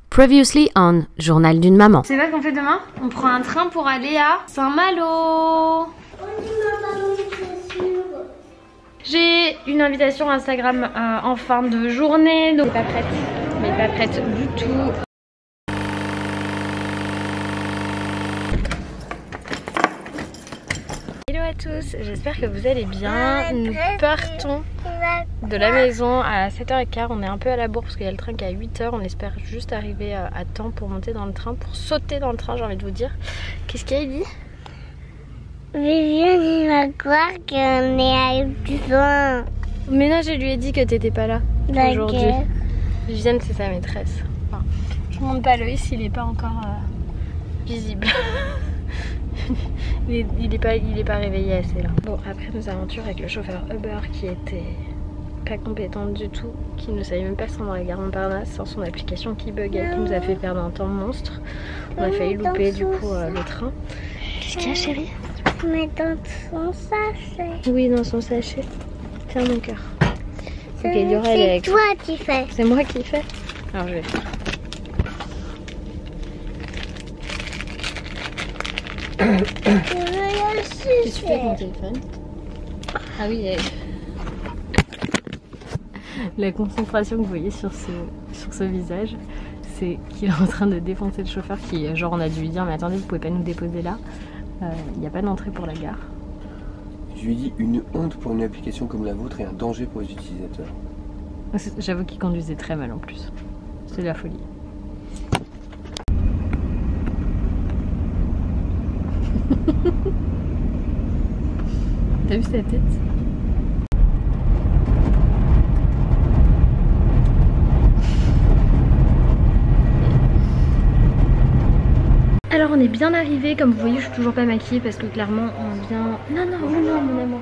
Previously on Journal d'une maman. C'est quoi qu'on fait demain? On prend un train pour aller à Saint-Malo. J'ai une invitation Instagram en fin de journée, donc pas prête, mais pas prête du tout. Hello à tous, j'espère que vous allez bien. Nous partons de la maison à 7h15, on est un peu à la bourre parce qu'il y a le train qui est à 8h, on espère juste arriver à temps pour monter dans le train, pour sauter dans le train, j'ai envie de vous dire. Qu'est-ce qu'il y a, Ellie? Viviane, il va croire qu'on est à besoin. Mais là, je lui ai dit que t'étais pas là aujourd'hui. Viviane, c'est sa maîtresse. Enfin, je monte pas Loïs, il est pas encore visible. il est pas réveillé assez là. Bon, après nos aventures avec le chauffeur Uber qui était pas compétent du tout, qui ne savait même pas se rendre dans la gare Montparnasse sans son application qui buguait, qui nous a fait perdre un temps monstre. On a failli louper du coup le train. Qu'est-ce qu'il y a, chérie? Mais dans son sachet. Oui, dans son sachet. Tiens mon cœur. C'est toi qui fais. C'est moi qui fais. Alors je vais faire. Qu'est-ce que tu fais avec mon téléphone? Ah oui, la concentration que vous voyez sur ce visage, c'est qu'il est en train de défoncer le chauffeur qui, genre, on a dû lui dire mais attendez, vous pouvez pas nous déposer là. Il n'y a pas d'entrée pour la gare. Je lui ai dit une honte pour une application comme la vôtre et un danger pour les utilisateurs. J'avoue qu'il conduisait très mal en plus. C'est de la folie. T'as vu sa tête? Alors on est bien arrivé, comme vous voyez je suis toujours pas maquillée parce que clairement on vient... Non mon amour,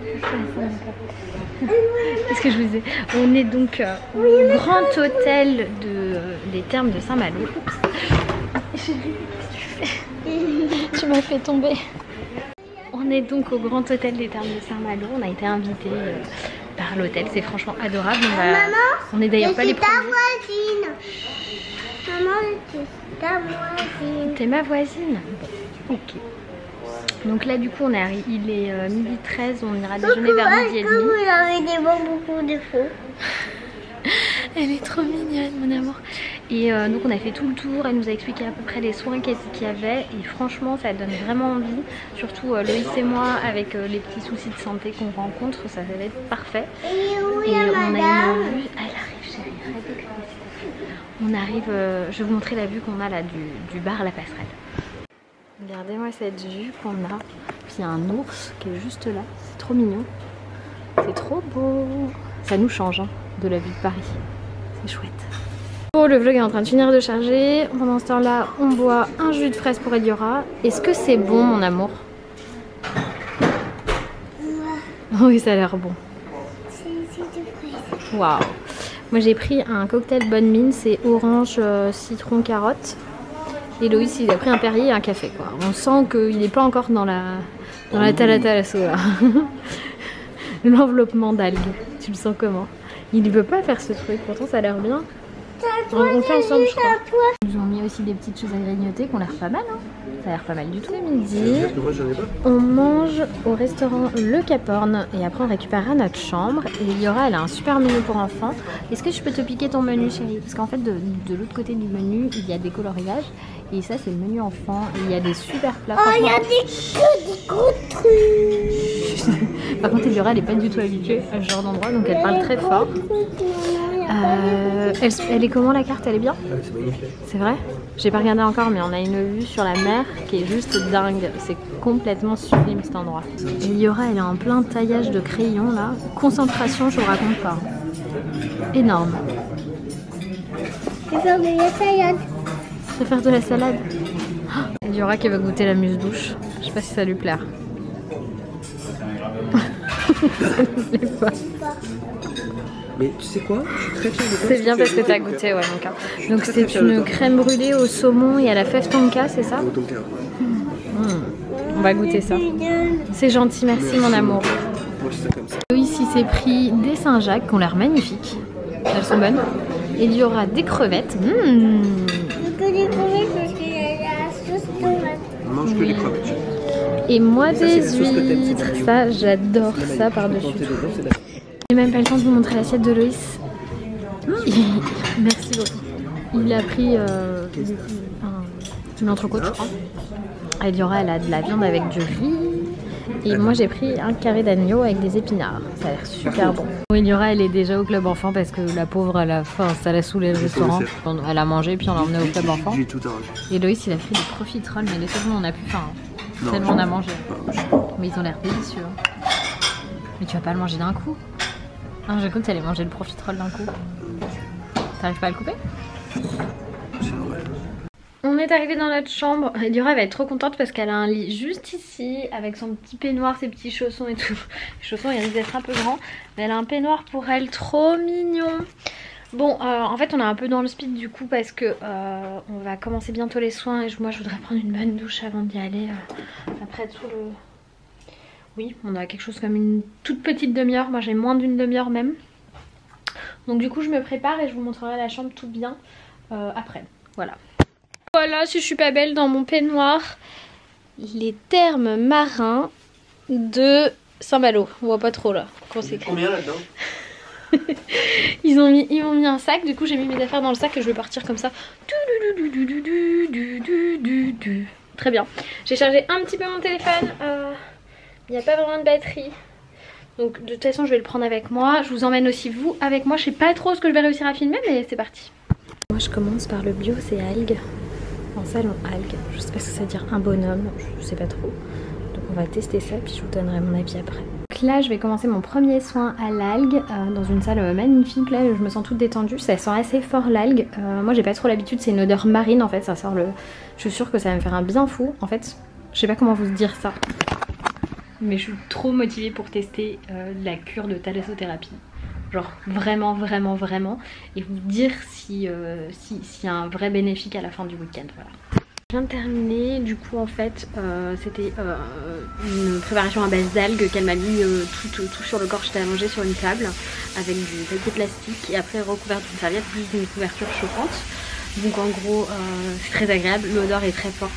qu'est-ce que je vous disais? On est donc au grand hôtel des Thermes de Saint-Malo. Chérie, qu'est-ce que tu fais? Tu m'as fait tomber. On est donc au grand hôtel des Thermes de Saint-Malo, on a été invité par l'hôtel, c'est franchement adorable. On est d'ailleurs pas les premiers. Maman, c'est ta voisine. T'es ma voisine? Bon, ok. Donc là du coup il est 12h13, on ira déjeuner vers 12h30. Vous avez des beaucoup de feux. Elle est trop mignonne mon amour. Et donc on a fait tout le tour, elle nous a expliqué à peu près les soins qu'il y avait et franchement ça donne vraiment envie. Surtout Loïs et moi avec les petits soucis de santé qu'on rencontre, ça va être parfait. Et on a une vue, elle arrive chérie, arrête de crier. On arrive, je vais vous montrer la vue qu'on a là du bar La Passerelle. Regardez-moi cette vue qu'on a. Puis il y a un ours qui est juste là, c'est trop mignon. C'est trop beau. Ça nous change hein, de la vue de Paris. C'est chouette. Bon, le vlog est en train de finir de charger. Pendant ce temps-là, on boit un jus de fraise pour Eliora. Est-ce que c'est bon mon amour? Oui, ça a l'air bon. C'est du fraise. Waouh. Moi j'ai pris un cocktail bonne mine, c'est orange, citron, carotte. Et Loïs il a pris un Perrier et un café quoi. On sent qu'il n'est pas encore dans la Thalatalasso là. L'enveloppement d'algues. Tu le sens comment? Il ne veut pas faire ce truc, pourtant ça a l'air bien. On fait ensemble je crois. Ils nous ont mis aussi des petites choses à grignoter qui ont l'air pas mal hein. Ça a l'air pas mal du tout. C'est midi. On mange au restaurant Le Cap Horn et après on récupérera notre chambre. Et Eliora elle a un super menu pour enfants. Est-ce que je peux te piquer ton menu chérie? Parce qu'en fait de l'autre côté du menu il y a des coloriages. Et ça c'est le menu enfant. Et il y a des super plats. Oh il y a des gros trucs. Par contre Eliora elle est pas du tout habituée à ce genre d'endroit donc elle parle très fort. Elle est comment la carte? Elle est bien? C'est magnifique. C'est vrai? J'ai pas regardé encore mais on a une vue sur la mer qui est juste dingue. C'est complètement sublime cet endroit. Eliora elle est en plein taillage de crayon là. Concentration je vous raconte pas. Énorme. Je vais faire de la salade. Je vais faire de la salade. Eliora qui veut goûter la mousse-douche. Je sais pas si ça lui plaire. Ça lui plaît pas. Mais tu sais quoi? Je suis très fière de toi. C'est bien parce que t'as goûté, ouais, mon cœur. Donc c'est une crème brûlée au saumon et à la fève tonka, c'est ça? On va goûter ça. C'est gentil, merci mon amour. Loïs il s'est pris des Saint-Jacques qui ont l'air magnifiques. Elles sont bonnes. Et il y aura des crevettes. Et moi des huîtres, ça j'adore ça par-dessus tout. J'ai même pas le temps de vous montrer l'assiette de Loïs. Merci beaucoup. Il a pris une entrecôte je crois. Eliora elle a de la viande avec du riz. Et moi j'ai pris un carré d'agneau avec des épinards. Ça a l'air super bon. Eliora elle est déjà au club enfant parce que la pauvre elle a faim, ça l'a saoulé le restaurant. Elle a mangé puis on l'a emmené au club enfant. Et Loïs il a pris des profiteroles mais les secondes on a plus faim. Hein. Tellement on a mangé. Mais ils ont l'air délicieux. Mais tu vas pas le manger d'un coup. Ah, j'ai cru que tu allais manger le profiterole d'un coup. T'arrives pas à le couper? On est arrivé dans notre chambre. Eliora va être trop contente parce qu'elle a un lit juste ici avec son petit peignoir, ses petits chaussons et tout. Les chaussons ils risquent d'être un peu grands, mais elle a un peignoir pour elle trop mignon. Bon, en fait on est un peu dans le speed du coup parce que on va commencer bientôt les soins et moi je voudrais prendre une bonne douche avant d'y aller. Après tout le... Oui, on a quelque chose comme une toute petite demi-heure. Moi j'ai moins d'une demi-heure même. Donc du coup je me prépare et je vous montrerai la chambre tout bien après. Voilà. Voilà, si je suis pas belle dans mon peignoir. Les thermes marins de Saint-Malo. On voit pas trop là. Combien là-dedans? Ils m'ont mis un sac. Du coup j'ai mis mes affaires dans le sac et je vais partir comme ça. Très bien. J'ai chargé un petit peu mon téléphone. Il n'y a pas vraiment de batterie. Donc de toute façon je vais le prendre avec moi. Je vous emmène aussi vous avec moi. Je sais pas trop ce que je vais réussir à filmer mais c'est parti. Moi je commence par le bio, c'est algues. En salon algues. Je sais pas ce que ça veut dire un bonhomme. Je sais pas trop. Donc on va tester ça puis je vous donnerai mon avis après. Donc là je vais commencer mon premier soin à l'algue dans une salle magnifique. Là je me sens toute détendue. Ça sent assez fort l'algue. Moi j'ai pas trop l'habitude. C'est une odeur marine en fait. Ça sort le... Je suis sûre que ça va me faire un bien fou. En fait je sais pas comment vous dire ça. Mais je suis trop motivée pour tester la cure de thalassothérapie. Genre vraiment vraiment vraiment. Et vous dire s'il y a un vrai bénéfice à la fin du week-end. Voilà. Je viens de terminer. Du coup en fait c'était une préparation à base d'algues qu'elle m'a mis tout sur le corps. J'étais allongée sur une table avec du papier plastique. Et après recouvert d'une serviette plus d'une couverture chauffante. Donc en gros c'est très agréable. L'odeur est très forte.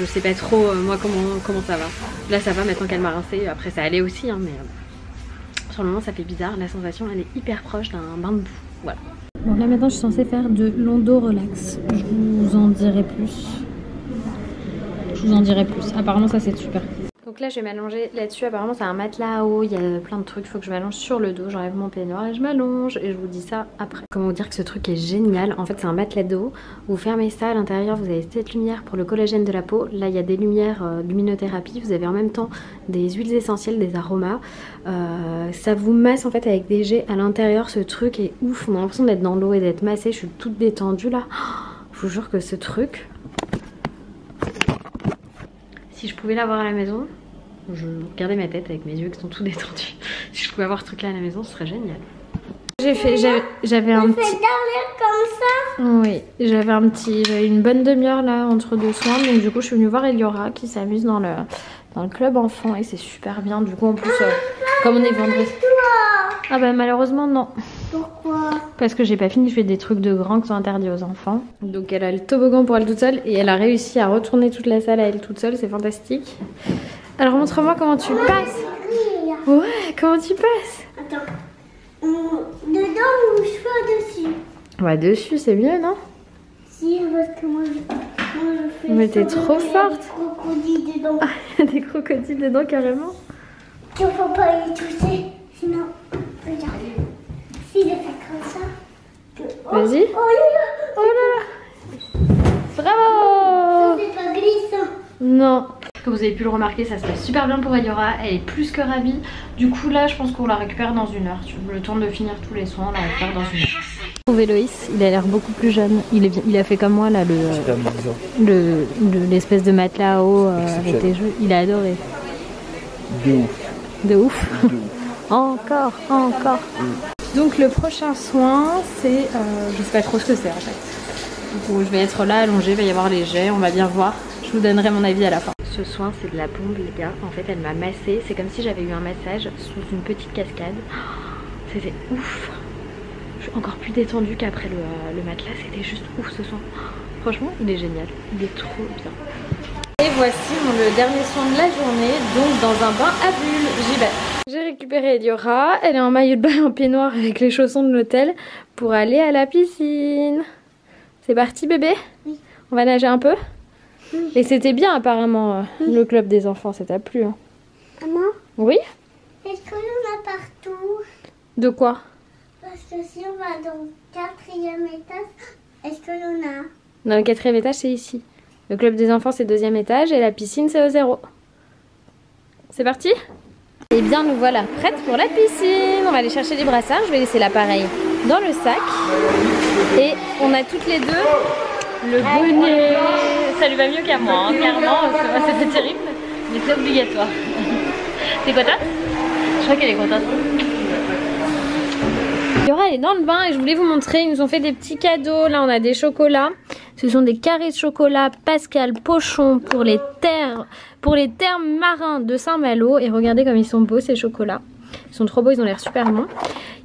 Je sais pas trop moi comment ça va. Là ça va maintenant qu'elle m'a rincé. Après ça allait aussi hein, mais sur le moment ça fait bizarre. La sensation elle est hyper proche d'un bain de boue. Voilà. Bon là maintenant je suis censée faire de l'ondo relax. Je vous en dirai plus. Apparemment ça c'est super. Donc là je vais m'allonger là-dessus. Apparemment c'est un matelas à eau. Il y a plein de trucs. Il faut que je m'allonge sur le dos. J'enlève mon peignoir et je m'allonge. Et je vous dis ça après. Comment vous dire que ce truc est génial. En fait c'est un matelas d'eau. Vous fermez ça. À l'intérieur vous avez cette lumière pour le collagène de la peau. Là il y a des lumières luminothérapie. Vous avez en même temps des huiles essentielles, des aromas. Ça vous masse en fait avec des jets à l'intérieur. Ce truc est ouf. On a l'impression d'être dans l'eau et d'être massé. Je suis toute détendue là. Je vous jure que ce truc... Si je pouvais l'avoir à la maison, je regardais ma tête avec mes yeux qui sont tout détendus. Si je pouvais avoir ce truc là à la maison, ce serait génial. J'avais un petit... comme ça. Oui, j'avais une bonne demi-heure là entre deux soins. Donc du coup je suis venue voir Eliora qui s'amuse dans le club enfant et c'est super bien. Du coup en plus, comme on est vendredi... Ah bah malheureusement non. Pourquoi? Parce que j'ai pas fini, je fais des trucs de grands qui sont interdits aux enfants. Donc elle a le toboggan pour elle toute seule et elle a réussi à retourner toute la salle à elle toute seule, c'est fantastique. Alors montre-moi comment tu passes. Ouais, comment tu passes? Attends. Dedans ou je fais dessus? Ouais, dessus c'est mieux, non? Si, parce que moi je fais. Mais t'es trop forte. Il y a des crocodiles dedans. Ah, il y a des crocodiles dedans carrément. Il ne faut pas y toucher, sinon, regarde. S'il est fait comme ça. Vas-y. Oh là là. Bravo. Ça c'est pas glissant. Non. Comme vous avez pu le remarquer, ça se passe super bien pour Eliora. Elle est plus que ravie. Du coup là, je pense qu'on la récupère dans une heure. Le temps de finir tous les soins, on la récupère dans une heure. Trouvé Loïs, il a l'air beaucoup plus jeune. Il a fait comme moi là l'espèce de matelas à eau avec des jeux. Il a adoré. De ouf. De ouf. Encore. Donc le prochain soin, c'est, je sais pas trop ce que c'est en fait. Donc je vais être là allongée, il va y avoir les jets, on va bien voir. Je vous donnerai mon avis à la fin. Ce soin c'est de la bombe les gars. En fait elle m'a massé, c'est comme si j'avais eu un massage sous une petite cascade. C'était ouf. Je suis encore plus détendue qu'après le matelas, c'était juste ouf ce soin. Franchement il est génial, il est trop bien. Et voici le dernier soin de la journée, donc dans un bain à bulles. J'y vais. J'ai récupéré Eliora, elle est en maillot de bain en peignoir avec les chaussons de l'hôtel pour aller à la piscine. C'est parti bébé? Oui. On va nager un peu? Oui. Et c'était bien apparemment le club des enfants, ça t'a plu hein? Maman? Oui? Est-ce qu'on en a partout? De quoi? Parce que si on va dans le 4e étage, est-ce que l'on a? Dans le 4e étage, c'est ici. Le club des enfants, c'est 2e étage et la piscine, c'est au 0. C'est parti? Et bien, nous voilà prêtes pour la piscine. On va aller chercher des brassards. Je vais laisser l'appareil dans le sac. Et on a toutes les deux le bonnet. Ça lui va mieux qu'à moi, hein. Clairement, c'était terrible, mais c'est obligatoire. T'es contente? Je crois qu'elle est contente. Eliora, elle est dans le bain et je voulais vous montrer, ils nous ont fait des petits cadeaux. Là on a des chocolats, ce sont des carrés de chocolat Pascal Pochon pour les termes marins de Saint-Malo. Et regardez comme ils sont beaux ces chocolats, ils sont trop beaux, ils ont l'air super bons.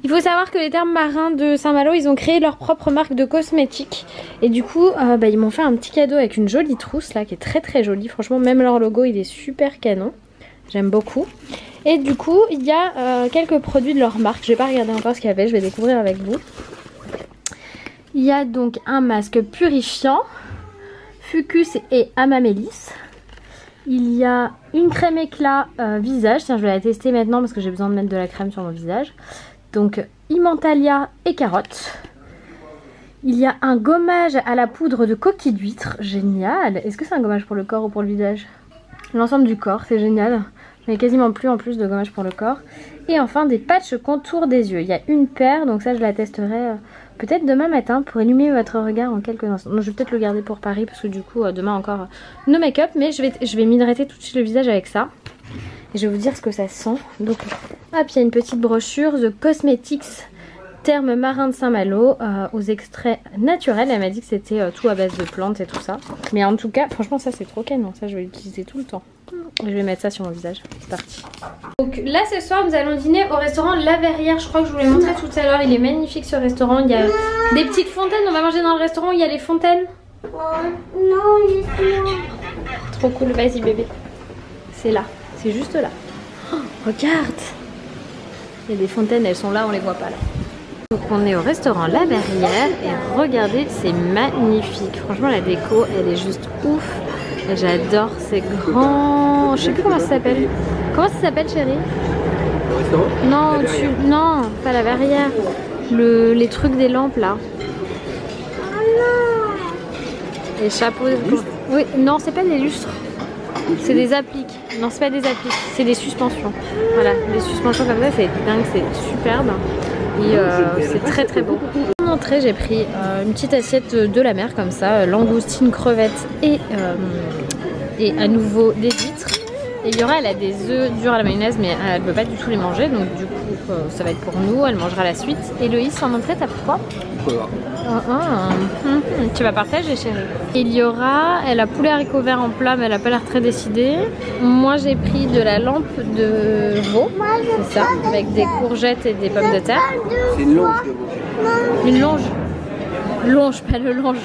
Il faut savoir que les termes marins de Saint-Malo, ils ont créé leur propre marque de cosmétiques. Et du coup ils m'ont fait un petit cadeau avec une jolie trousse là qui est très très jolie. Franchement même leur logo il est super canon, j'aime beaucoup. Et du coup, il y a quelques produits de leur marque. Je vais pas regarder encore ce qu'il y avait, je vais découvrir avec vous. Il y a donc un masque purifiant, Fucus et Amamélis. Il y a une crème éclat visage. Tiens, je vais la tester maintenant parce que j'ai besoin de mettre de la crème sur mon visage. Donc, Immentalia et carotte. Il y a un gommage à la poudre de coquille d'huître. Génial. Est-ce que c'est un gommage pour le corps ou pour le visage? L'ensemble du corps, c'est génial. J'en ai quasiment plus en plus de gommage pour le corps. Et enfin des patchs contour des yeux. Il y a une paire, donc ça je la testerai peut-être demain matin pour illuminer votre regard en quelques instants. Donc, je vais peut-être le garder pour Paris parce que du coup demain encore no make-up. Mais je vais m'hydrater tout de suite le visage avec ça. Et je vais vous dire ce que ça sent. Donc hop, il y a une petite brochure The Cosmetics Termes marins de Saint-Malo aux extraits naturels. Elle m'a dit que c'était tout à base de plantes et tout ça. Mais en tout cas, franchement ça c'est trop canon. Ça je vais l'utiliser tout le temps. Je vais mettre ça sur mon visage. C'est parti. Donc là ce soir nous allons dîner au restaurant La Verrière. Je crois que je vous l'ai montré tout à l'heure. Il est magnifique ce restaurant. Il y a des petites fontaines. On va manger dans le restaurant où il y a les fontaines. Non, je suis là. Trop cool. Vas-y bébé. C'est là. C'est juste là. Oh, regarde. Il y a des fontaines. Elles sont là. On les voit pas là. Donc on est au restaurant La Verrière et regardez, c'est magnifique. Franchement la déco elle est juste ouf. J'adore ces grands... Je sais plus comment ça s'appelle. Comment ça s'appelle chérie? Le restaurant? Non, au-dessus. Non, pas La Verrière. Les trucs des lampes là. Les chapeaux. Oui, non, c'est pas des lustres. C'est des appliques. Non, c'est pas des appliques. C'est des suspensions. Voilà, des suspensions comme ça, c'est dingue, c'est superbe. Et c'est très très beau. En entrée, j'ai pris une petite assiette de la mer comme ça, langoustine, crevettes et à nouveau des huîtres. Et Eliora, elle a des œufs durs à la mayonnaise, mais elle ne veut pas du tout les manger, donc du coup ça va être pour nous, elle mangera la suite. Et Loïs, en entrée, t'as pris quoi? Tu vas partager chérie. Eliora, elle a poulet haricots verts en plat, mais elle n'a pas l'air très décidée. Moi j'ai pris de la lampe de veau, c'est ça, avec des courgettes et des pommes de terre. C'est une longe de veau. Une longe. Longe, pas le longe.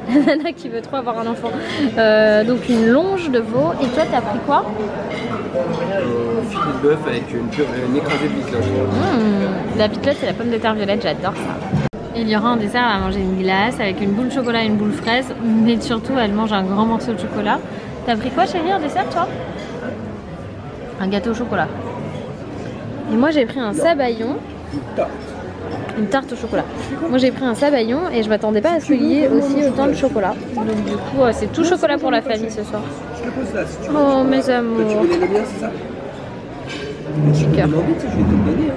La nana qui veut trop avoir un enfant. Donc une longe de veau. Et toi t'as pris quoi? Filet de bœuf avec une écrasée de bicoque. La bicoque c'est la pomme de terre violette, j'adore ça. Et il y aura en dessert, elle va manger une glace avec une boule de chocolat et une boule fraise. Mais surtout elle mange un grand morceau de chocolat. T'as pris quoi chérie en dessert toi? Un gâteau au chocolat. Et moi j'ai pris un sabayon. Une tarte au chocolat. Moi j'ai pris un sabayon et je m'attendais pas à ce qu'il y ait aussi autant de chocolat. Donc du coup c'est tout chocolat pour la famille ce soir. Je te pose là si tu veux. Oh mes amours. Tu connais le mien, c'est ça? Petit cœur. Je vais te le donner.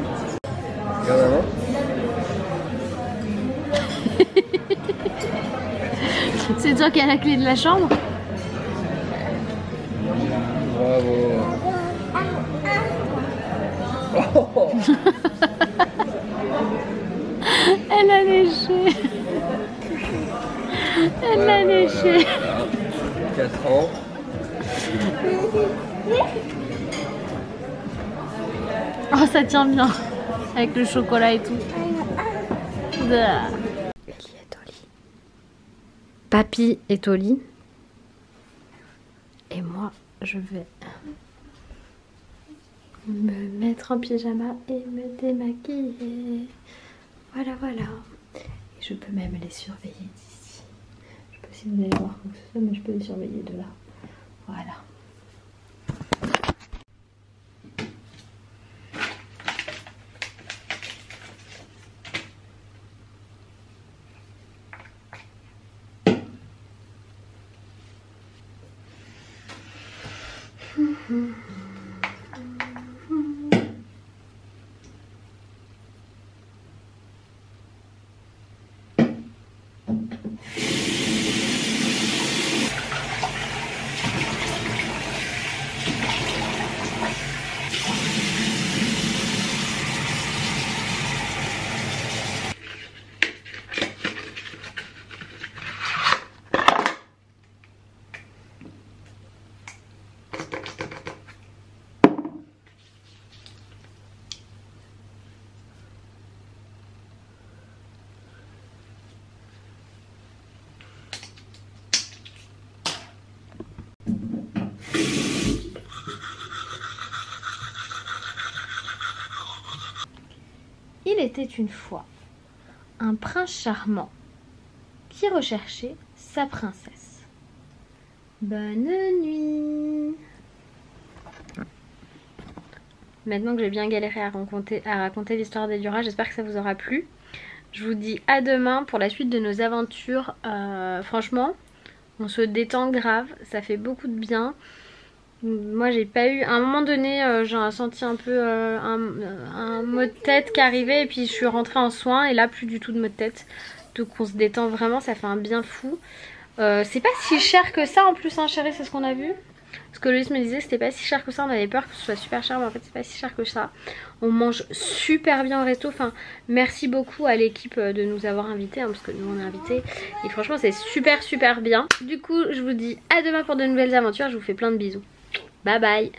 Regarde avant. C'est toi qui as la clé de la chambre? Bravo. Oh. Elle a léché. Elle l'a léché. 4 ans. Oh ça tient bien. Avec le chocolat et tout. Ellie est au lit. Papy est au lit. Et moi je vais me mettre en pyjama et me démaquiller. Voilà, voilà. Et je peux même les surveiller d'ici. Je sais pas si vous allez voir comme ça, mais je peux les surveiller de là. Voilà. Il était une fois un prince charmant qui recherchait sa princesse. Bonne nuit. Maintenant que j'ai bien galéré à raconter l'histoire d'Edura, j'espère que ça vous aura plu. Je vous dis à demain pour la suite de nos aventures. Franchement, on se détend grave, ça fait beaucoup de bien. Moi j'ai pas eu, à un moment donné j'ai senti un peu un mot de tête qui arrivait et puis je suis rentrée en soins et là plus du tout de mot de tête. Donc on se détend vraiment, ça fait un bien fou. C'est pas si cher que ça en plus hein chérie, c'est ce qu'on a vu. Parce que Loïs me disait que c'était pas si cher que ça, on avait peur que ce soit super cher mais en fait c'est pas si cher que ça. On mange super bien au resto, enfin merci beaucoup à l'équipe de nous avoir invités hein, parce que nous on est invités et franchement c'est super bien. Du coup je vous dis à demain pour de nouvelles aventures, je vous fais plein de bisous. Bye bye.